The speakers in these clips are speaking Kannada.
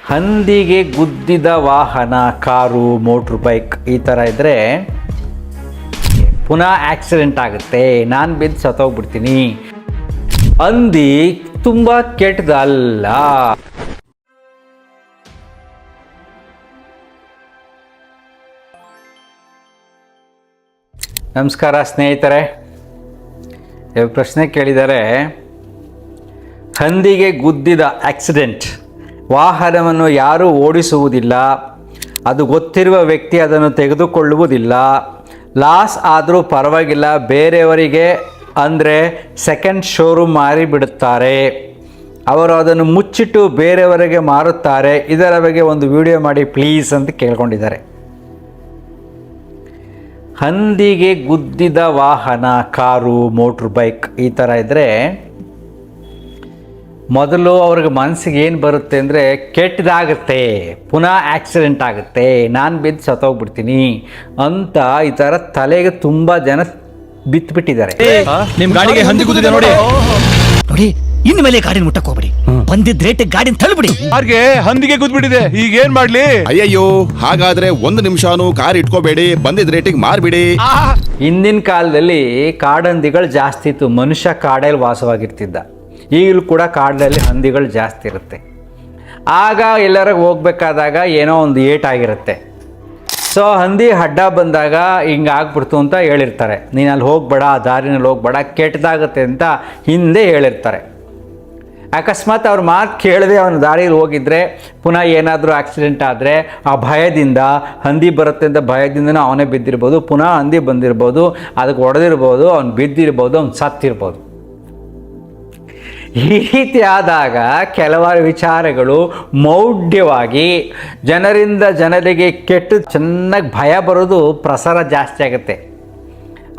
ಹಂದಿಗೆ ಗುದ್ದಿದ ವಾಹನ, ಕಾರು, ಮೋಟ್ರ್ ಬೈಕ್ ಈ ಥರ ಇದ್ದರೆ ಪುನಃ ಆಕ್ಸಿಡೆಂಟ್ ಆಗುತ್ತೆ, ನಾನು ಬಿದ್ದು ಸತ್ತೋಗ್ಬಿಡ್ತೀನಿ. ಹಂದಿ ತುಂಬ ಕೆಟ್ಟದಲ್ಲ. ನಮಸ್ಕಾರ ಸ್ನೇಹಿತರೆ. ಪ್ರಶ್ನೆ ಕೇಳಿದರೆ, ಹಂದಿಗೆ ಗುದ್ದಿದ ಆಕ್ಸಿಡೆಂಟ್, ವಾಹನವನ್ನು ಯಾರೂ ಓಡಿಸುವುದಿಲ್ಲ, ಅದು ಗೊತ್ತಿರುವ ವ್ಯಕ್ತಿ ಅದನ್ನು ತೆಗೆದುಕೊಳ್ಳುವುದಿಲ್ಲ, ಲಾಸ್ ಆದರೂ ಪರವಾಗಿಲ್ಲ, ಬೇರೆಯವರಿಗೆ ಅಂದರೆ ಸೆಕೆಂಡ್ ಶೋರೂಮ್ ಮಾರಿಬಿಡುತ್ತಾರೆ, ಅವರು ಅದನ್ನು ಮುಚ್ಚಿಟ್ಟು ಬೇರೆಯವರಿಗೆ ಮಾರುತ್ತಾರೆ. ಇದರ ಬಗ್ಗೆ ಒಂದು ವಿಡಿಯೋ ಮಾಡಿ ಪ್ಲೀಸ್ ಅಂತ ಕೇಳ್ಕೊಂಡಿದ್ದಾರೆ. ಹಂದಿಗೆ ಗುದ್ದಿದ ವಾಹನ, ಕಾರು, ಮೋಟ್ರ್ ಬೈಕ್ ಈ ಥರ ಇದ್ದರೆ ಮೊದಲು ಅವ್ರಿಗೆ ಮನಸ್ಸಿಗೆ ಏನು ಬರುತ್ತೆ ಅಂದರೆ, ಕೆಟ್ಟದಾಗುತ್ತೆ, ಪುನಃ ಆಕ್ಸಿಡೆಂಟ್ ಆಗುತ್ತೆ, ನಾನು ಬಿದ್ದು ಸತ್ತೋಗ್ಬಿಡ್ತೀನಿ ಅಂತ ಈ ಥರ ತಲೆಗೆ ತುಂಬ ಜನ ಬಿತ್ತುಬಿಟ್ಟಿದ್ದಾರೆ. ನಿಮ್ಮ ಗಾಡಿಗೆ ಹಂದಿ ಗುದ್ದಿದೆ ನೋಡಿ ನೋಡಿ, ಇನ್ನು ಮೇಲೆ ಗಾಡಿನ ಮುಟ್ಟಕ್ಕೆ ಹೋಗ್ಬಿಡಿ, ಬಂದಿದ್ದ ರೇಟ್ ಗಾಡಿನ ತಳ್ಳಿಬಿಡಿ. ಕಾರ್ಗೆ ಹಂದಿಗೆ ಗುದ್ಬಿಟ್ಟಿದೆ, ಈಗ ಏನ್ ಮಾಡ್ಲಿ? ಅಯ್ಯಯ್ಯೋ, ಹಾಗಾದ್ರೆ ಒಂದು ನಿಮಿಷನೂ ಕಾರ್ ಇಟ್ಕೋಬೇಡಿ, ಬಂದಿದ್ ರೇಟಿಗೆ ಮಾರ್ಬಿಡಿ. ಹಿಂದಿನ ಕಾಲದಲ್ಲಿ ಕಾಡಂದಿಗಳು ಜಾಸ್ತಿ ಇತ್ತು, ಮನುಷ್ಯ ಕಾಡಲ್ಲಿ ವಾಸವಾಗಿರ್ತಿದ್ದ. ಈಗಲೂ ಕೂಡ ಕಾಡಲ್ಲಿ ಹಂದಿಗಳು ಜಾಸ್ತಿ ಇರುತ್ತೆ. ಆಗ ಎಲ್ಲರಿಗೂ ಹೋಗ್ಬೇಕಾದಾಗ ಏನೋ ಒಂದು ಏಟಾಗಿರುತ್ತೆ. ಸೊ ಹಂದಿ ಅಡ್ಡ ಬಂದಾಗ ಹಿಂಗೆ ಆಗ್ಬಿಡ್ತು ಅಂತ ಹೇಳಿರ್ತಾರೆ, ನೀನು ಅಲ್ಲಿ ಹೋಗ್ಬೇಡ, ಆ ದಾರಿನಲ್ಲಿ ಹೋಗ್ಬೇಡ, ಕೆಟ್ಟದಾಗುತ್ತೆ ಅಂತ ಹಿಂದೆ ಹೇಳಿರ್ತಾರೆ. ಅಕಸ್ಮಾತ್ ಅವ್ರ ಮಾತು ಕೇಳದೆ ಅವನ ದಾರಿಯಲ್ಲಿ ಹೋಗಿದ್ರೆ ಪುನಃ ಏನಾದರೂ ಆಕ್ಸಿಡೆಂಟ್ ಆದರೆ ಆ ಭಯದಿಂದ, ಹಂದಿ ಬರುತ್ತೆ ಅಂತ ಭಯದಿಂದನೂ ಅವನೇ ಬಿದ್ದಿರ್ಬೋದು, ಪುನಃ ಹಂದಿ ಬಂದಿರ್ಬೋದು, ಅದಕ್ಕೆ ಹೊಡೆದಿರ್ಬೋದು, ಅವ್ನು ಬಿದ್ದಿರ್ಬೋದು, ಅವ್ನು ಸತ್ತಿರ್ಬೋದು. ಈ ರೀತಿ ಆದಾಗ ಕೆಲವಾರು ವಿಚಾರಗಳು ಮೌಢ್ಯವಾಗಿ ಜನರಿಂದ ಜನರಿಗೆ ಕೆಟ್ಟು ಚೆನ್ನಾಗಿ ಭಯ ಬರೋದು, ಪ್ರಸಾರ ಜಾಸ್ತಿ ಆಗುತ್ತೆ.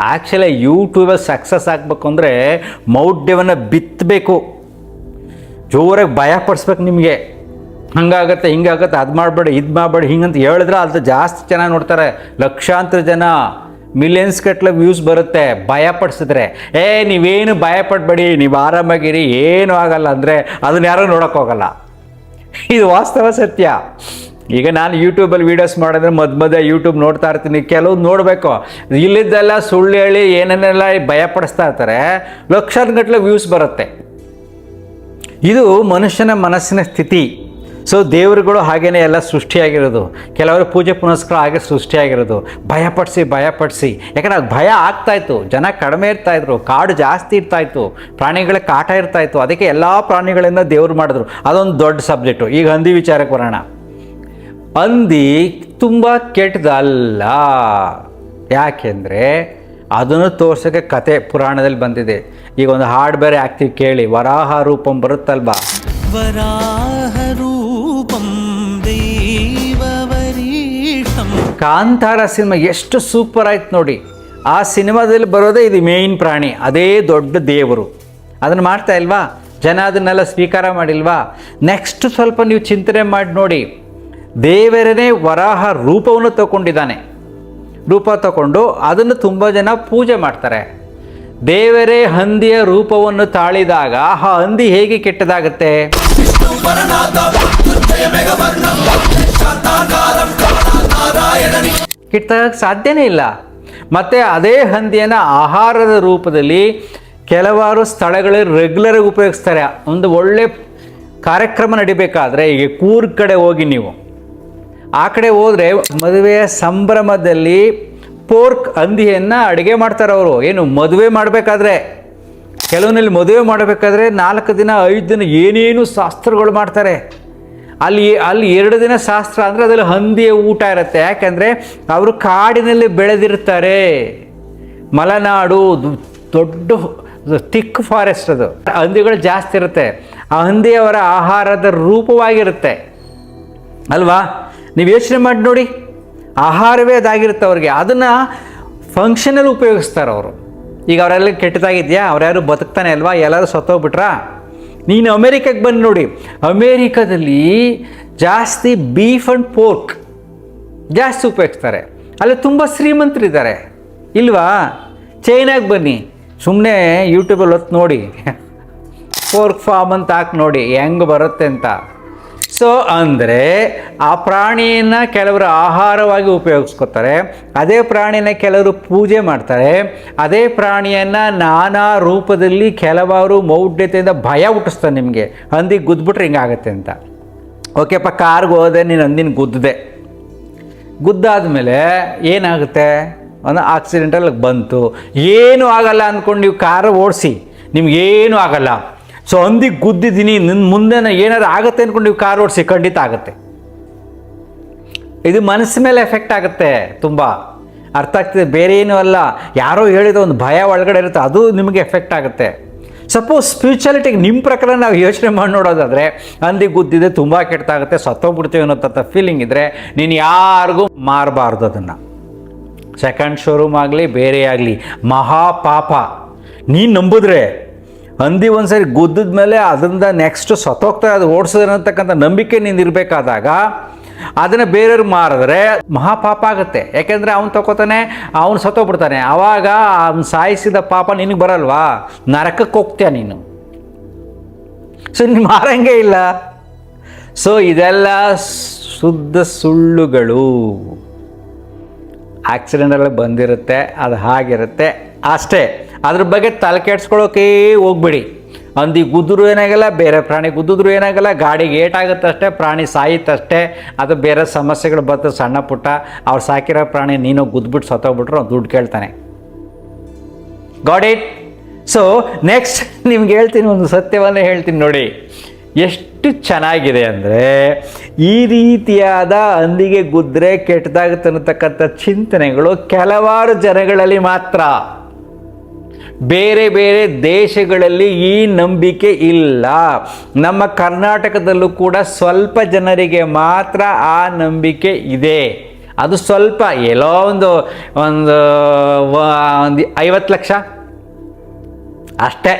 ಆ್ಯಕ್ಚುಲಿ ಯೂಟ್ಯೂಬಲ್ಲಿ ಸಕ್ಸಸ್ ಆಗಬೇಕು ಅಂದರೆ ಮೌಢ್ಯವನ್ನು ಬಿತ್ತಬೇಕು, ಜೋರಾಗಿ ಭಯ ಪಡಿಸ್ಬೇಕು. ನಿಮಗೆ ಹಂಗಾಗತ್ತೆ, ಹಿಂಗಾಗತ್ತೆ, ಅದು ಮಾಡಬೇಡಿ, ಇದು ಮಾಡಬೇಡಿ, ಹಿಂಗಂತ ಹೇಳಿದ್ರೆ ಅದು ಜಾಸ್ತಿ ಜನ ನೋಡ್ತಾರೆ. ಲಕ್ಷಾಂತರ ಜನ, ಮಿಲಿಯನ್ಸ್ ಗಟ್ಟಲೆ ವ್ಯೂಸ್ ಬರುತ್ತೆ ಭಯ ಪಡಿಸಿದ್ರೆ. ನೀವೇನು ಭಯ ಪಡಬೇಡಿ, ನೀವು ಆರಾಮಾಗಿರಿ, ಏನೂ ಆಗಲ್ಲ ಅಂದರೆ ಅದನ್ನ ಯಾರೂ ನೋಡೋಕ್ಕೆ ಹೋಗಲ್ಲ. ಇದು ವಾಸ್ತವ ಸತ್ಯ. ಈಗ ನಾನು ಯೂಟ್ಯೂಬಲ್ಲಿ ವೀಡಿಯೋಸ್ ಮಾಡಿದ್ರೆ ಮಧ್ಯೆ ಯೂಟ್ಯೂಬ್ ನೋಡ್ತಾ ಇರ್ತೀನಿ, ಕೆಲವು ನೋಡಬೇಕು, ಇಲ್ಲಿದ್ದೆಲ್ಲ ಸುಳ್ಳು ಹೇಳಿ ಏನೇನೆಲ್ಲ ಭಯ ಪಡಿಸ್ತಾ ಇರ್ತಾರೆ, ಲಕ್ಷಾಂತರ ವ್ಯೂಸ್ ಬರುತ್ತೆ. ಇದು ಮನುಷ್ಯನ ಮನಸ್ಸಿನ ಸ್ಥಿತಿ. ಸೊ ದೇವರುಗಳು ಹಾಗೇ ಎಲ್ಲ ಸೃಷ್ಟಿಯಾಗಿರೋದು, ಕೆಲವರು ಪೂಜೆ ಪುನಸ್ಕಾರ ಹಾಗೆ ಸೃಷ್ಟಿಯಾಗಿರೋದು. ಭಯಪಡಿಸಿ ಯಾಕಂದರೆ ಅದು ಭಯ ಆಗ್ತಾಯಿತ್ತು, ಜನ ಕಡಿಮೆ ಇರ್ತಾಯಿದ್ರು, ಕಾಡು ಜಾಸ್ತಿ ಇರ್ತಾಯಿತ್ತು, ಪ್ರಾಣಿಗಳ ಕಾಟ ಇರ್ತಾಯಿತ್ತು. ಅದಕ್ಕೆ ಎಲ್ಲ ಪ್ರಾಣಿಗಳಿಂದ ದೇವರು ಮಾಡಿದ್ರು. ಅದೊಂದು ದೊಡ್ಡ ಸಬ್ಜೆಕ್ಟು. ಈಗ ಹಂದಿ ವಿಚಾರಕ್ಕೆ ಬರೋಣ. ಹಂದಿ ತುಂಬ ಕೆಟ್ಟದಲ್ಲ. ಯಾಕೆಂದರೆ ಅದನ್ನು ತೋರ್ಸೋಕ್ಕೆ ಕತೆ ಪುರಾಣದಲ್ಲಿ ಬಂದಿದೆ. ಈಗ ಒಂದು ಹಾಡು ಬೇರೆ ಆಗ್ತೀವಿ ಕೇಳಿ, ವರಾಹ ರೂಪಂ ಬರುತ್ತಲ್ವಾ? ವರಾಹ ರೂಪಂ ದೈವವರೀಶಂ. ಕಾಂತಾರ ಸಿನಿಮಾ ಎಷ್ಟು ಸೂಪರ್ ಆಯ್ತು ನೋಡಿ. ಆ ಸಿನಿಮಾದಲ್ಲಿ ಬರೋದೇ ಇದು ಮೇಯ್ನ್ ಪ್ರಾಣಿ, ಅದೇ ದೊಡ್ಡ ದೇವರು. ಅದನ್ನು ಮಾಡ್ತಾ ಇಲ್ವಾ ಜನ? ಅದನ್ನೆಲ್ಲ ಸ್ವೀಕಾರ ಮಾಡಿಲ್ವಾ? ನೆಕ್ಸ್ಟ್ ಸ್ವಲ್ಪ ನೀವು ಚಿಂತನೆ ಮಾಡಿ ನೋಡಿ. ದೇವರನೇ ವರಾಹ ರೂಪವನ್ನು ತಗೊಂಡಿದ್ದಾನೆ. ರೂಪ ತಗೊಂಡು ಅದನ್ನು ತುಂಬ ಜನ ಪೂಜೆ ಮಾಡ್ತಾರೆ. ದೇವರೇ ಹಂದಿಯ ರೂಪವನ್ನು ತಾಳಿದಾಗ ಆ ಹಂದಿ ಹೇಗೆ ಕೆಟ್ಟದಾಗುತ್ತೆ? ಕೆಟ್ಟದಾಗಕ್ಕೆ ಸಾಧ್ಯನೇ ಇಲ್ಲ. ಮತ್ತು ಅದೇ ಹಂದಿಯನ್ನು ಆಹಾರದ ರೂಪದಲ್ಲಿ ಕೆಲವಾರು ಸ್ಥಳಗಳಲ್ಲಿ ರೆಗ್ಯುಲರಾಗಿ ಉಪಯೋಗಿಸ್ತಾರೆ. ಒಂದು ಒಳ್ಳೆ ಕಾರ್ಯಕ್ರಮ ನಡಿಬೇಕಾದ್ರೆ, ಈಗ ಕೂರ್ಗ್ ಕಡೆ ಹೋಗಿ ನೀವು ಆ ಕಡೆ ಹೋದರೆ ಮದುವೆಯ ಸಂಭ್ರಮದಲ್ಲಿ ಪೋರ್ಕ್ ಹಂದಿಯನ್ನು ಅಡುಗೆ ಮಾಡ್ತಾರೆ ಅವರು. ಏನು ಮದುವೆ ಮಾಡಬೇಕಾದ್ರೆ, ಕೆಲವನಲ್ಲಿ ಮದುವೆ ಮಾಡಬೇಕಾದ್ರೆ 4 ದಿನ 5 ದಿನ ಏನೇನು ಶಾಸ್ತ್ರಗಳು ಮಾಡ್ತಾರೆ. ಅಲ್ಲಿ 2 ದಿನ ಶಾಸ್ತ್ರ ಅಂದರೆ ಅದರಲ್ಲಿ ಹಂದಿಯ ಊಟ ಇರುತ್ತೆ. ಯಾಕೆಂದರೆ ಅವರು ಕಾಡಿನಲ್ಲಿ ಬೆಳೆದಿರ್ತಾರೆ. ಮಲೆನಾಡು ದೊಡ್ಡ ಥಿಕ್ ಫಾರೆಸ್ಟ್, ಅದು ಹಂದಿಗಳು ಜಾಸ್ತಿ ಇರುತ್ತೆ. ಆ ಹಂದಿಯವರ ಆಹಾರದ ರೂಪವಾಗಿರುತ್ತೆ ಅಲ್ವಾ? ನೀವು ಯೋಚನೆ ಮಾಡಿ ನೋಡಿ, ಆಹಾರವೇ ಅದಾಗಿರುತ್ತೆ ಅವ್ರಿಗೆ. ಅದನ್ನು ಫಂಕ್ಷನಲ್ಲಿ ಉಪಯೋಗಿಸ್ತಾರೆ ಅವರು. ಈಗ ಅವರೆಲ್ಲ ಕೆಟ್ಟದಾಗಿದೆಯಾ? ಅವ್ರ್ಯಾರು ಬದುಕ್ತಾನೆ ಅಲ್ವಾ? ಎಲ್ಲರೂ ಸತ್ತೋಗ್ಬಿಟ್ರಾ? ನೀನು ಅಮೇರಿಕಕ್ಕೆ ಬಂದು ನೋಡಿ, ಅಮೇರಿಕಾದಲ್ಲಿ ಜಾಸ್ತಿ ಬೀಫ್ ಆ್ಯಂಡ್ ಪೋರ್ಕ್ ಜಾಸ್ತಿ ಉಪಯೋಗಿಸ್ತಾರೆ. ಅಲ್ಲಿ ತುಂಬ ಶ್ರೀಮಂತರಿದ್ದಾರೆ ಇಲ್ವಾ? ಚೈನಾಗೆ ಬನ್ನಿ, ಸುಮ್ಮನೆ ಯೂಟ್ಯೂಬಲ್ಲಿ ಹೊತ್ತು ನೋಡಿ, ಪೋರ್ಕ್ ಫಾರ್ಮ್ ಅಂತ ಹಾಕಿ ನೋಡಿ ಹೆಂಗೆ ಬರುತ್ತೆ ಅಂತ. ಸೊ ಅಂದರೆ ಆ ಪ್ರಾಣಿಯನ್ನು ಕೆಲವರು ಆಹಾರವಾಗಿ ಉಪಯೋಗಿಸ್ಕೊತಾರೆ, ಅದೇ ಪ್ರಾಣಿನ ಕೆಲವರು ಪೂಜೆ ಮಾಡ್ತಾರೆ, ಅದೇ ಪ್ರಾಣಿಯನ್ನು ನಾನಾ ರೂಪದಲ್ಲಿ ಕೆಲವರು ಮೌಢ್ಯತೆಯಿಂದ ಭಯ ಹುಟ್ಟಿಸ್ತಾರೆ. ನಿಮಗೆ ಹಂದಿಗೆ ಗುದ್ಬಿಟ್ರೆ ಹಿಂಗಾಗತ್ತೆ ಅಂತ. ಓಕೆಪ್ಪ, ಕಾರ್ಗೆ ಹೋದೆ, ನೀನು ಹಂದಿನ ಗುದ್ದಾದ್ಮೇಲೆ ಏನಾಗುತ್ತೆ? ಒಂದು ಆಕ್ಸಿಡೆಂಟಲ್ಲಿ ಬಂತು, ಏನೂ ಆಗಲ್ಲ ಅಂದ್ಕೊಂಡು ನೀವು ಕಾರು ಓಡಿಸಿ, ನಿಮ್ಗೇನೂ ಆಗಲ್ಲ. ಸೊ ಹಂದಿಗೆ ಗುದ್ದಿದ್ದೀನಿ, ನಿನ್ನ ಮುಂದೆ ಏನಾದ್ರು ಆಗುತ್ತೆ ಅಂದ್ಕೊಂಡು ನೀವು ಕಾರು ಓಡಿಸಿ, ಖಂಡಿತ ಆಗುತ್ತೆ. ಇದು ಮನಸ್ಸು ಮೇಲೆ ಎಫೆಕ್ಟ್ ಆಗುತ್ತೆ. ತುಂಬ ಅರ್ಥ ಆಗ್ತಿದೆ, ಬೇರೆ ಏನೂ ಅಲ್ಲ. ಯಾರೋ ಹೇಳಿದ ಒಂದು ಭಯ ಒಳಗಡೆ ಇರುತ್ತೆ, ಅದು ನಿಮಗೆ ಎಫೆಕ್ಟ್ ಆಗುತ್ತೆ. ಸಪೋಸ್ ಸ್ಪಿರಿಚುಯಾಲಿಟಿಗೆ ನಿಮ್ಮ ಪ್ರಕಾರ ನಾವು ಯೋಚನೆ ಮಾಡಿ ನೋಡೋದಾದರೆ, ಹಂದಿ ಗುದ್ದಿದೆ ತುಂಬ ಕೆಟ್ಟಾಗುತ್ತೆ, ಸತ್ತೋಗ್ಬಿಡ್ತೀವಿ ಅನ್ನೋ ಫೀಲಿಂಗ್ ಇದ್ದರೆ ನೀನು ಯಾರಿಗೂ ಮಾರಬಾರ್ದು ಅದನ್ನು. ಸೆಕೆಂಡ್ ಶೋರೂಮ್ ಆಗಲಿ ಬೇರೆ ಆಗಲಿ ಮಹಾಪಾಪ. ನೀನು ನಂಬಿದ್ರೆ ಹಂದಿ ಒಂದು ಸರಿ ಗುದ್ದಿದ ಮೇಲೆ ಅದರಿಂದ ನೆಕ್ಸ್ಟ್ ಸತ್ತೋಗ್ತಾರೆ, ಅದು ಓಡಿಸಿದ್ರೆ ಅನ್ನತಕ್ಕಂಥ ನಂಬಿಕೆ ನೀನು ಇರಬೇಕಾದಾಗ ಅದನ್ನು ಬೇರೆಯವ್ರಿಗೆ ಮಾರಿದ್ರೆ ಮಹಾಪಾಪ ಆಗುತ್ತೆ. ಯಾಕೆಂದರೆ ಅವ್ನು ತಗೋತಾನೆ, ಅವನು ಸತ್ತೋಗ್ಬಿಡ್ತಾನೆ. ಆವಾಗ ಅವ್ನು ಸಾಯಿಸಿದ ಪಾಪ ನಿನಗೆ ಬರಲ್ವಾ? ನರಕಕ್ಕೆ ಹೋಗ್ತೀಯ ನೀನು. ಸೊ ನೀನು ಮಾರಂಗೇ ಇಲ್ಲ. ಸೊ ಇದೆಲ್ಲ ಶುದ್ಧ ಸುಳ್ಳುಗಳು. ಆಕ್ಸಿಡೆಂಟಲ್ಲಿ ಬಂದಿರುತ್ತೆ, ಅದು ಹಾಗಿರುತ್ತೆ ಅಷ್ಟೇ. ಅದ್ರ ಬಗ್ಗೆ ತಲೆ ಕೆಡ್ಸ್ಕೊಳ್ಳೋಕೆ ಹೋಗ್ಬೇಡಿ. ಹಂದಿ ಗುದ್ದರೂ ಏನಾಗಲ್ಲ, ಬೇರೆ ಪ್ರಾಣಿ ಗುದ್ದಿದ್ರು ಏನಾಗಲ್ಲ, ಗಾಡಿಗೆ ಏಟಾಗುತ್ತಷ್ಟೇ, ಪ್ರಾಣಿ ಸಾಯುತ್ತಷ್ಟೇ. ಅದು ಬೇರೆ ಸಮಸ್ಯೆಗಳು ಬರ್ತದೆ ಸಣ್ಣ ಪುಟ್ಟ. ಅವ್ರು ಸಾಕಿರೋ ಪ್ರಾಣಿ ನೀನು ಗುದ್ಬಿಟ್ಟು ಸತ್ತೋಗ್ಬಿಟ್ರು ಅವ್ನು ದುಡ್ಡು ಕೇಳ್ತಾನೆ. Got it? ಸೊ ನೆಕ್ಸ್ಟ್ ನಿಮ್ಗೆ ಹೇಳ್ತೀನಿ, ಒಂದು ಸತ್ಯವನ್ನೇ ಹೇಳ್ತೀನಿ ನೋಡಿ. ಎಷ್ಟು ಚೆನ್ನಾಗಿದೆ ಅಂದರೆ, ಈ ರೀತಿಯಾದ ಹಂದಿಗೆ ಗುದ್ದರೆ ಕೆಟ್ಟದಾಗುತ್ತೆ ಅನ್ನತಕ್ಕಂಥ ಚಿಂತನೆಗಳು ಕೆಲವಾರು ಜನಗಳಲ್ಲಿ ಮಾತ್ರ. ಬೇರೆ ಬೇರೆ ದೇಶಗಳಲ್ಲಿ ಈ ನಂಬಿಕೆ ಇಲ್ಲ. ನಮ್ಮ ಕರ್ನಾಟಕದಲ್ಲೂ ಕೂಡ ಸ್ವಲ್ಪ ಜನರಿಗೆ ಮಾತ್ರ ಆ ನಂಬಿಕೆ ಇದೆ. ಅದು ಸ್ವಲ್ಪ, ಎಲ್ಲೋ ಒಂದು 50 ಲಕ್ಷ ಅಷ್ಟೇ.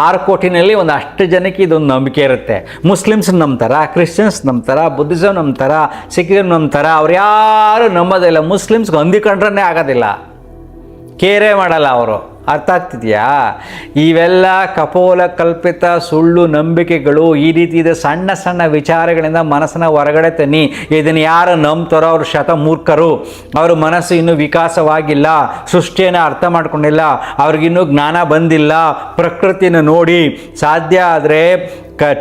6 ಕೋಟಿನಲ್ಲಿ ಒಂದು ಅಷ್ಟು ಜನಕ್ಕೆ ಇದೊಂದು ನಂಬಿಕೆ ಇರುತ್ತೆ. ಮುಸ್ಲಿಮ್ಸ್ ನಂಬ್ತಾರ, ಕ್ರಿಶ್ಚಿಯನ್ಸ್ ನಂಬ್ತಾರ, ಬುದ್ಧಿಸಮ್ ನಂಬ್ತಾರ, ಸಿಖ್ಖರು ನಂಬ್ತಾರ. ಅವ್ರು ಯಾರು ನಂಬೋದಿಲ್ಲ. ಮುಸ್ಲಿಮ್ಸ್ಗೆ ಹಂದಿ ಕಂಡ್ರೇ ಆಗೋದಿಲ್ಲ, ಕೇರೇ ಮಾಡಲ್ಲ ಅವರು. ಅರ್ಥ ಆಗ್ತಿದೆಯಾ? ಇವೆಲ್ಲ ಕಪೋಲ ಕಲ್ಪಿತ ಸುಳ್ಳು ನಂಬಿಕೆಗಳು. ಈ ರೀತಿ ಇದೆ ಸಣ್ಣ ಸಣ್ಣ ವಿಚಾರಗಳಿಂದ ಮನಸ್ಸನ್ನ ಹೊರಗಡೆ ತನ್ನಿ. ಇದನ್ನು ಯಾರು ನಂಬ್ತಾರೋ ಅವರು ಶತಮೂರ್ಖರು. ಅವ್ರ ಮನಸ್ಸು ಇನ್ನೂ ವಿಕಾಸವಾಗಿಲ್ಲ, ಸೃಷ್ಟಿಯನ್ನು ಅರ್ಥ ಮಾಡ್ಕೊಂಡಿಲ್ಲ, ಅವ್ರಿಗಿನ್ನೂ ಜ್ಞಾನ ಬಂದಿಲ್ಲ. ಪ್ರಕೃತಿಯನ್ನು ನೋಡಿ. ಸಾಧ್ಯ ಆದರೆ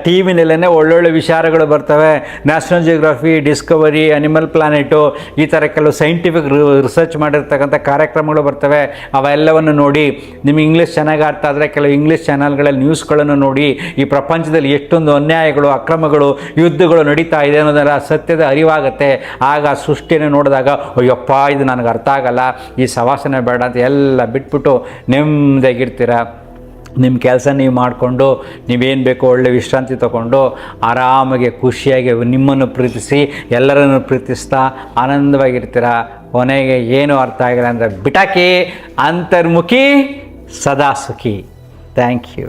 ಟಿ ವಿನಲ್ಲೇ ಒಳ್ಳೊಳ್ಳೆ ವಿಚಾರಗಳು ಬರ್ತವೆ. National geography, Discovery, animal planet, ಈ ಥರ ಕೆಲವು ಸೈಂಟಿಫಿಕ್ ರಿಸರ್ಚ್ ಮಾಡಿರ್ತಕ್ಕಂಥ ಕಾರ್ಯಕ್ರಮಗಳು ಬರ್ತವೆ. ಅವೆಲ್ಲವನ್ನು ನೋಡಿ. ನಿಮಗೆ ಇಂಗ್ಲೀಷ್ ಚೆನ್ನಾಗಿ ಅರ್ಥ ಆದರೆ ಕೆಲವು ಇಂಗ್ಲೀಷ್ ಚಾನಲ್ಗಳಲ್ಲಿ ನ್ಯೂಸ್ಗಳನ್ನು ನೋಡಿ. ಈ ಪ್ರಪಂಚದಲ್ಲಿ ಎಷ್ಟೊಂದು ಅನ್ಯಾಯಗಳು, ಅಕ್ರಮಗಳು, ಯುದ್ಧಗಳು ನಡೀತಾ ಇದೆ ಅನ್ನೋದರ ಸತ್ಯದ ಅರಿವಾಗುತ್ತೆ. ಆಗ ಸೃಷ್ಟಿಯನ್ನು ನೋಡಿದಾಗ ಅಯ್ಯಪ್ಪ ಇದು ನನಗೆ ಅರ್ಥ ಆಗಲ್ಲ, ಈ ಸವಾಸನೆ ಬೇಡ ಅಂತ ಎಲ್ಲ ಬಿಟ್ಬಿಟ್ಟು ನೆಮ್ಮದಿಯಾಗಿರ್ತೀರ. ನಿಮ್ಮ ಕೆಲಸ ನೀವು ಮಾಡಿಕೊಂಡು ನೀವೇನು ಬೇಕೋ ಒಳ್ಳೆ ವಿಶ್ರಾಂತಿ ತಗೊಂಡು ಆರಾಮಾಗಿ ಖುಷಿಯಾಗಿ ನಿಮ್ಮನ್ನು ಪ್ರೀತಿಸಿ ಎಲ್ಲರನ್ನು ಪ್ರೀತಿಸ್ತಾ ಆನಂದವಾಗಿರ್ತೀರ. ಕೊನೆಗೆ ಏನೂ ಅರ್ಥ ಆಗಿಲ್ಲ ಅಂದರೆ ಬಿಟಾಕಿ, ಅಂತರ್ಮುಖಿ ಸದಾ ಸುಖಿ. Thank you.